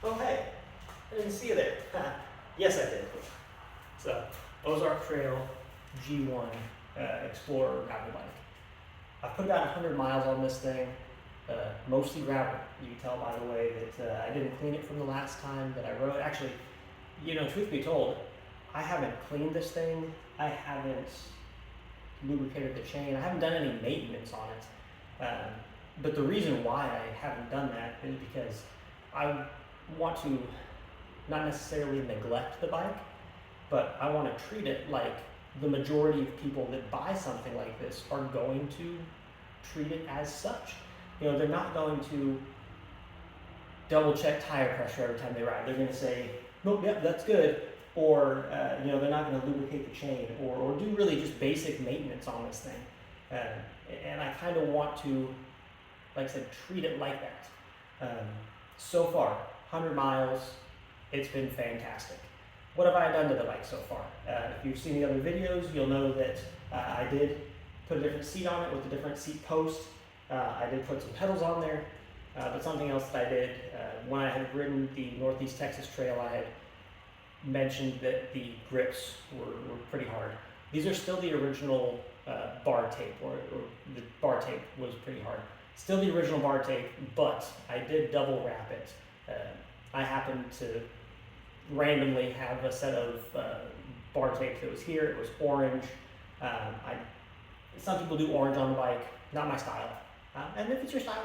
Oh, hey, I didn't see you there. Yes, I did. It's a Ozark Trail G.1 Explorer gravel bike. I've put about 100 miles on this thing, mostly gravel. You can tell by the way that I didn't clean it from the last time that I rode. Actually, truth be told, I haven't cleaned this thing. I haven't lubricated the chain. I haven't done any maintenance on it. But the reason why I haven't done that is because I want to not necessarily neglect the bike, but I want to treat it like the majority of people that buy something like this are going to treat it as such. They're not going to double check tire pressure every time they ride. They're going to say, nope, yep, that's good. Or, they're not going to lubricate the chain or do really just basic maintenance on this thing. And I kind of want to, like I said, treat it like that. So far, 100 miles, it's been fantastic. What have I done to the bike so far? If you've seen the other videos, you'll know that I did put a different seat on it with a different seat post. I did put some pedals on there, but something else that I did, when I had ridden the Northeast Texas Trail, I had mentioned that the grips were pretty hard. These are still the original bar tape, or the bar tape was pretty hard. Still the original bar tape, but I did double wrap it. I happened to randomly have a set of bar tape that was here. It was orange. Some people do orange on the bike, not my style. And if it's your style,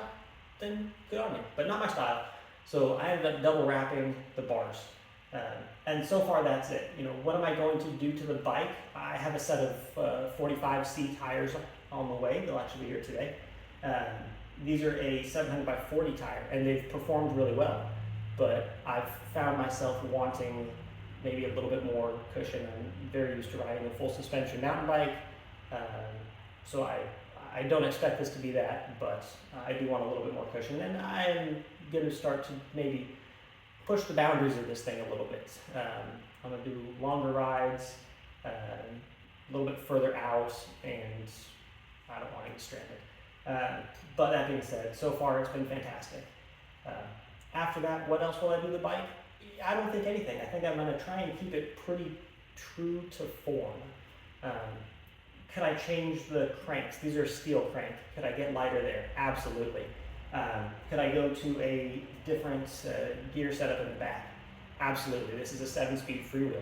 then good on you, but not my style. So I ended up double wrapping the bars. And so far that's it. What am I going to do to the bike? I have a set of 45C tires on the way. They'll actually be here today. These are a 700 by 40 tire, and they've performed really well. But I've found myself wanting maybe a little bit more cushion. I'm very used to riding a full suspension mountain bike, so I don't expect this to be that, but I do want a little bit more cushion, and I'm going to start to maybe push the boundaries of this thing a little bit. I'm going to do longer rides, a little bit further out, and I don't want to get stranded. But that being said, so far it's been fantastic. After that, what else will I do to the bike? I don't think anything. I think I'm going to try and keep it pretty true to form. Could I change the cranks? These are steel crank. Could I get lighter there? Absolutely. Could I go to a different gear setup in the back? Absolutely. This is a 7-speed freewheel.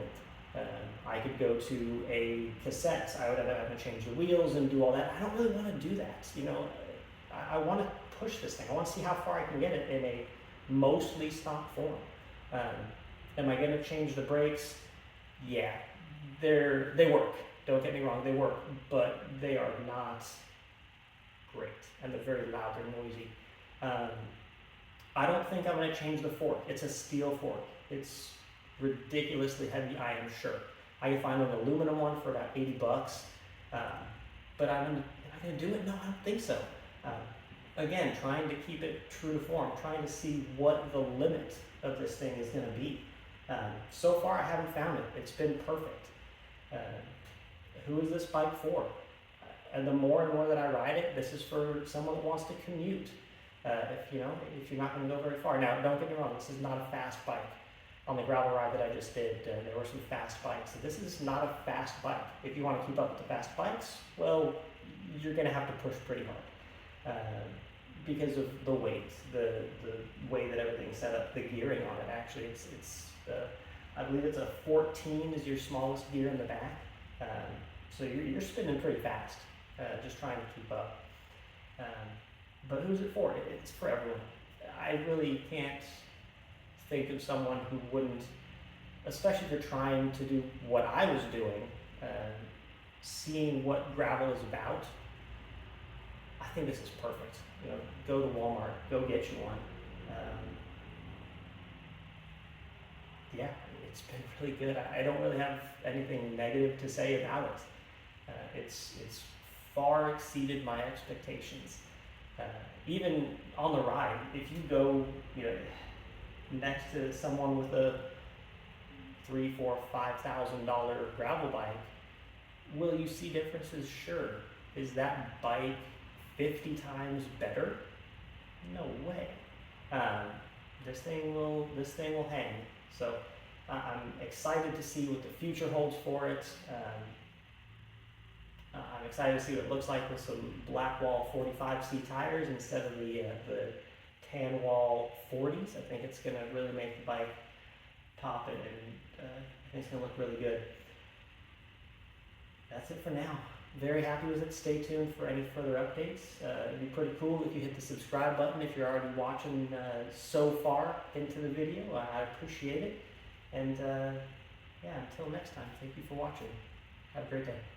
I could go to a cassette. I would have to change the wheels and do all that. I don't really want to do that. I want to push this thing. I want to see how far I can get it in a mostly stock form. Am I going to change the brakes? Yeah, they work. Don't get me wrong, they work, but they are not great, and they're very loud, they're noisy. I don't think I'm going to change the fork. It's a steel fork. It's ridiculously heavy, I am sure. I can find an aluminum one for about 80 bucks, but am I going to do it? No, I don't think so. Again, trying to keep it true to form, trying to see what the limit of this thing is going to be. So far, I haven't found it. It's been perfect. Who is this bike for? And the more and more that I ride it, this is for someone that wants to commute. If you're not going to go very far. Now, don't get me wrong, this is not a fast bike. On the gravel ride that I just did, there were some fast bikes. So this is not a fast bike. If you want to keep up with the fast bikes, well, you're going to have to push pretty hard because of the weight, the way that everything's set up, the gearing on it. Actually, I believe it's a 14 is your smallest gear in the back. So you're spinning pretty fast, just trying to keep up. But who's it for? It's for everyone. I really can't think of someone who wouldn't, especially if you're trying to do what I was doing, seeing what gravel is about. I think this is perfect. Go to Walmart, go get you one. Yeah, it's been really good. I don't really have anything negative to say about it. It's far exceeded my expectations. Even on the ride, if you go, next to someone with a $3,000, $4,000, $5,000 gravel bike, will you see differences? Sure. Is that bike 50 times better? No way. this thing will hang. So I'm excited to see what the future holds for it. I'm excited to see what it looks like with some Blackwall 45C tires instead of the tan wall 40s. I think it's going to really make the bike pop, and I think it's going to look really good. That's it for now. Very happy with it. Stay tuned for any further updates. It'd be pretty cool if you hit the subscribe button if you're already watching so far into the video. I appreciate it. And yeah, until next time, thank you for watching. Have a great day.